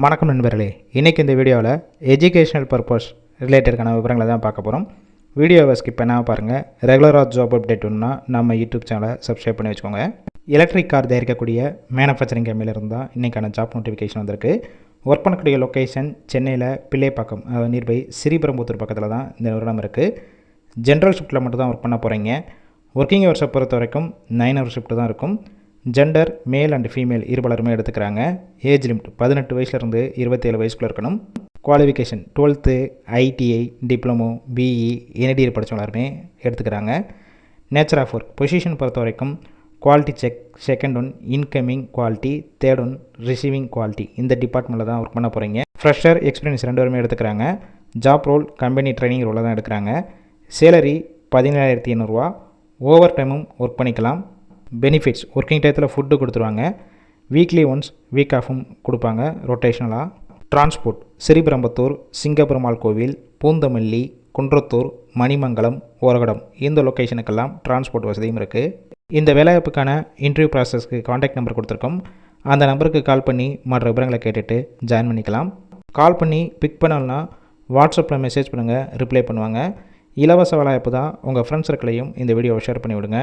வணக்கம் நண்பர்களே, இன்றைக்கி இந்த வீடியோவில் எஜுகேஷனல் பர்பஸ் ரிலேட்டடான விவரங்களை தான் பார்க்க போகிறோம். வீடியோவை ஸ்கிப் பண்ணாமல் பாருங்கள். ரெகுலராக ஜாப் அப்டேட் ஒன்றுனா நம்ம யூடியூப் சேனலை சப்ஸ்கிரைப் பண்ணி வச்சுக்கோங்க. எலக்ட்ரிக் கார் தயாரிக்கக்கூடிய மேனுஃபேக்சரிங் கம்பெனியிலிருந்து தான் இன்றைக்கான ஜாப் நோட்டிஃபிகேஷன் வந்திருக்கு. ஒர்க் பண்ணக்கூடிய லொக்கேஷன் சென்னையில் பிள்ளைப்பாக்கம், நியர்பை ஸ்ரீபெரும்புத்தூர் பக்கத்தில் தான் இந்த நிறுவனம் இருக்குது. ஜென்ரல் ஷிஃப்ட்டில் மட்டும் தான் ஒர்க் பண்ண போகிறீங்க. ஒர்க்கிங் ஹவர்ஸை பொறுத்த வரைக்கும் 9 ஹவர் ஷிஃப்ட்டு தான் இருக்கும். ஜெண்டர் மேல் அண்ட் ஃபீமேல் இருபலருமே எடுத்துக்கிறாங்க. ஏஜ் லிமிட் 18 வயசுலேருந்து 27 வயசுக்குள்ளே இருக்கணும். Qualification 12th, ITI, diploma, BE, NDA படித்தவங்க எடுத்துக்கிறாங்க. நேச்சர் ஆஃப் ஒர்க் பொசிஷன் பொறுத்த வரைக்கும் quality check, second one incoming quality, third one receiving quality. இந்த டிபார்ட்மெண்ட்டில் தான் ஒர்க் பண்ண போகிறீங்க. ஃப்ரெஷர், எக்ஸ்பீரியன்ஸ் 2 பேருமே எடுத்துக்கிறாங்க. ஜாப் ரோல் கம்பெனி ட்ரைனிங் ரோலில் தான் எடுக்கிறாங்க. சேலரி 17,800 ரூபா. ஓவர் டைமும் ஒர்க் பண்ணிக்கலாம். பெனிஃபிட்ஸ் ஒர்க்கிங் டயத்தில் ஃபுட்டு கொடுத்துருவாங்க. வீக்லி ஒன்ஸ் வீக் ஆஃபும் கொடுப்பாங்க ரொட்டேஷனலாக. டிரான்ஸ்போர்ட் ஸ்ரீபெரும்புத்தூர், சிங்கப்பெருமாள் கோவில், பூந்தமல்லி, குன்றத்தூர், மணிமங்கலம், ஓரகடம் இந்த லொக்கேஷனுக்கெல்லாம் டிரான்ஸ்போர்ட் வசதியும் இருக்குது. இந்த வேலைவாய்ப்புக்கான இன்டர்வியூ ப்ராசஸ்க்கு காண்டாக்ட் நம்பர் கொடுத்துருக்கோம். அந்த நம்பருக்கு கால் பண்ணி மற்ற விவரங்களை கேட்டுட்டு ஜாயின் பண்ணிக்கலாம். கால் பண்ணி பிக் பண்ணலன்னா வாட்ஸ்அப்பில் மெசேஜ் பண்ணுங்கள், ரிப்ளை பண்ணுவாங்க. இலவச வேலைவாய்ப்பு தான். உங்கள் ஃப்ரெண்ட்ஸ் சர்க்கிளையும் இந்த வீடியோவை ஷேர் பண்ணி விடுங்க.